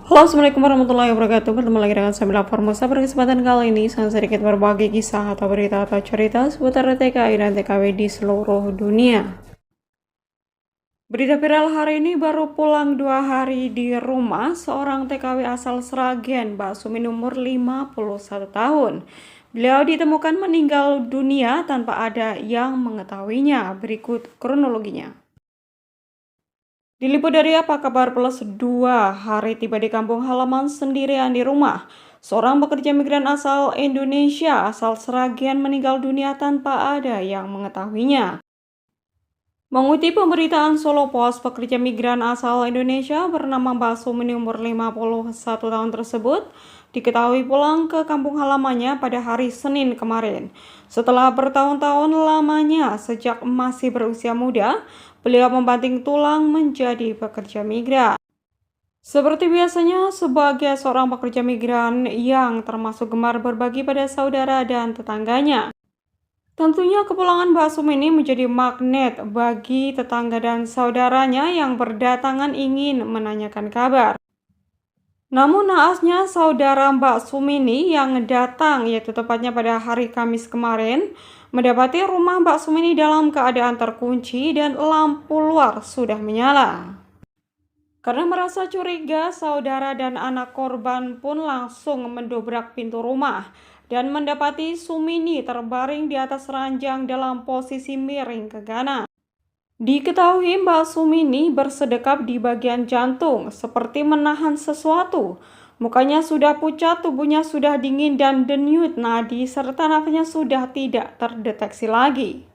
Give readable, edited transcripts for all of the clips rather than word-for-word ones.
Halo, assalamualaikum warahmatullahi wabarakatuh. Bertemu lagi dengan saya Mila Formosa. Pada kesempatan kali ini saya sedikit berbagi kisah atau berita atau cerita seputar TKI dan TKW di seluruh dunia. Berita viral hari ini: baru pulang 2 hari di rumah, seorang TKW asal Sragen, Mbak Sumin, umur 51 tahun. Beliau ditemukan meninggal dunia tanpa ada yang mengetahuinya. Berikut kronologinya. Diliput dari Apa Kabar Plus, 2 hari tiba di kampung halaman sendirian di rumah. Seorang pekerja migran asal Indonesia asal Sragen meninggal dunia tanpa ada yang mengetahuinya. Mengutip pemberitaan Solo Post, pekerja migran asal Indonesia bernama Mbak Sumini umur 51 tahun tersebut diketahui pulang ke kampung halamannya pada hari Senin kemarin. Setelah bertahun-tahun lamanya sejak masih berusia muda, beliau membanting tulang menjadi pekerja migran. Seperti biasanya, sebagai seorang pekerja migran yang termasuk gemar berbagi pada saudara dan tetangganya, tentunya kepulangan Mbak Sum ini menjadi magnet bagi tetangga dan saudaranya yang berdatangan ingin menanyakan kabar. Namun naasnya, saudara Mbak Sumini yang datang, yaitu tepatnya pada hari Kamis kemarin, mendapati rumah Mbak Sumini dalam keadaan terkunci dan lampu luar sudah menyala. Karena merasa curiga, saudara dan anak korban pun langsung mendobrak pintu rumah dan mendapati Sumini terbaring di atas ranjang dalam posisi miring ke kanan. Diketahui Mbak Sumini bersedekap di bagian jantung, seperti menahan sesuatu. Mukanya sudah pucat, tubuhnya sudah dingin dan denyut nadi, serta nafasnya sudah tidak terdeteksi lagi.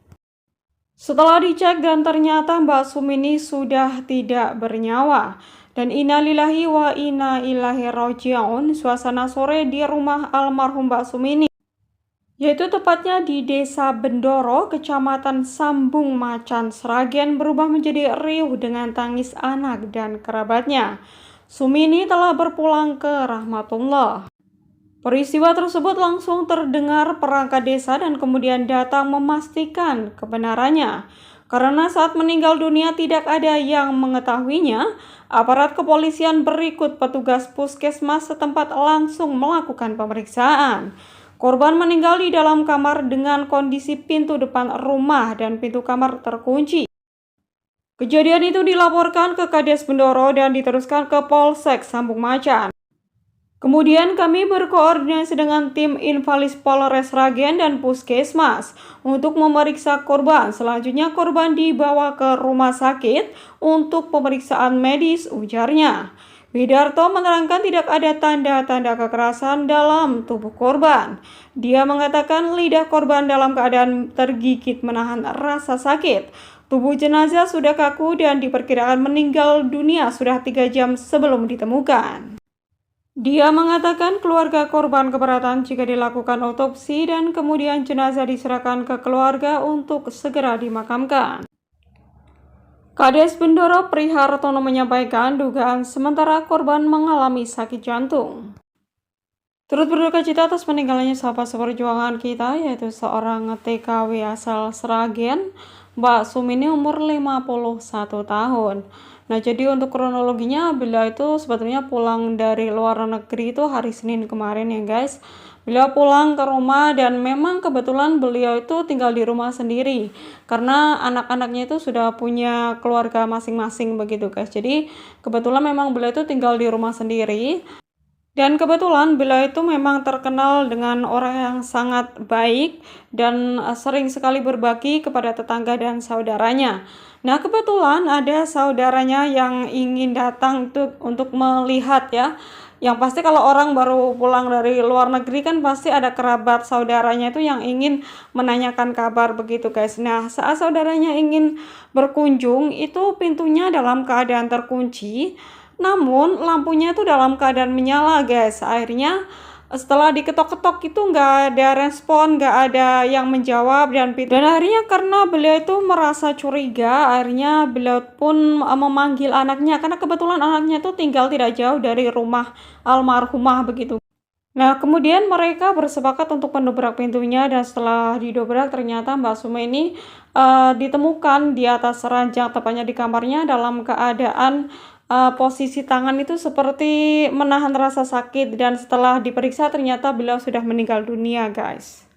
Setelah dicek dan ternyata Mbak Sumini sudah tidak bernyawa. Dan innalillahi wa inna ilaihi raji'un, suasana sore di rumah almarhum Mbak Sumini, yaitu tepatnya di Desa Bendoro, Kecamatan Sambung Macan, Sragen, berubah menjadi riuh dengan tangis anak dan kerabatnya. Sumini telah berpulang ke rahmatullah. Peristiwa tersebut langsung terdengar perangkat desa dan kemudian datang memastikan kebenarannya. Karena saat meninggal dunia tidak ada yang mengetahuinya, aparat kepolisian berikut petugas puskesmas setempat langsung melakukan pemeriksaan. Korban meninggal di dalam kamar dengan kondisi pintu depan rumah dan pintu kamar terkunci. Kejadian itu dilaporkan ke Kades Bendoro dan diteruskan ke Polsek Sambung Macan. Kemudian kami berkoordinasi dengan tim Invalis Polres Sragen dan Puskesmas untuk memeriksa korban. Selanjutnya korban dibawa ke rumah sakit untuk pemeriksaan medis, ujarnya. Widarto menerangkan tidak ada tanda-tanda kekerasan dalam tubuh korban. Dia mengatakan lidah korban dalam keadaan tergigit menahan rasa sakit. Tubuh jenazah sudah kaku dan diperkirakan meninggal dunia sudah 3 jam sebelum ditemukan. Dia mengatakan keluarga korban keberatan jika dilakukan otopsi dan kemudian jenazah diserahkan ke keluarga untuk segera dimakamkan. Kades Bendoro Prihartono menyampaikan dugaan sementara korban mengalami sakit jantung. Turut berduka cita atas meninggalnya sahabat seperjuangan kita, yaitu seorang TKW asal Sragen, Mbak Sumini umur 51 tahun. Nah, jadi untuk kronologinya, beliau itu sebetulnya pulang dari luar negeri itu hari Senin kemarin ya guys. Beliau pulang ke rumah dan memang kebetulan beliau itu tinggal di rumah sendiri. Karena anak-anaknya itu sudah punya keluarga masing-masing begitu guys. Jadi kebetulan memang beliau itu tinggal di rumah sendiri. Dan kebetulan beliau itu memang terkenal dengan orang yang sangat baik dan sering sekali berbagi kepada tetangga dan saudaranya. Nah, kebetulan ada saudaranya yang ingin datang untuk melihat ya. Yang pasti kalau orang baru pulang dari luar negeri kan pasti ada kerabat saudaranya itu yang ingin menanyakan kabar begitu guys. Nah, saat saudaranya ingin berkunjung itu pintunya dalam keadaan terkunci. Namun lampunya itu dalam keadaan menyala guys. Akhirnya setelah diketok-ketok itu nggak ada respon, nggak ada yang menjawab dan akhirnya karena beliau itu merasa curiga, akhirnya beliau pun memanggil anaknya karena kebetulan anaknya itu tinggal tidak jauh dari rumah almarhumah begitu. Nah, kemudian mereka bersepakat untuk mendobrak pintunya dan setelah didobrak ternyata Mbak Suma ini ditemukan di atas ranjang tepatnya di kamarnya dalam keadaan posisi tangan itu seperti menahan rasa sakit dan setelah diperiksa ternyata beliau sudah meninggal dunia, guys.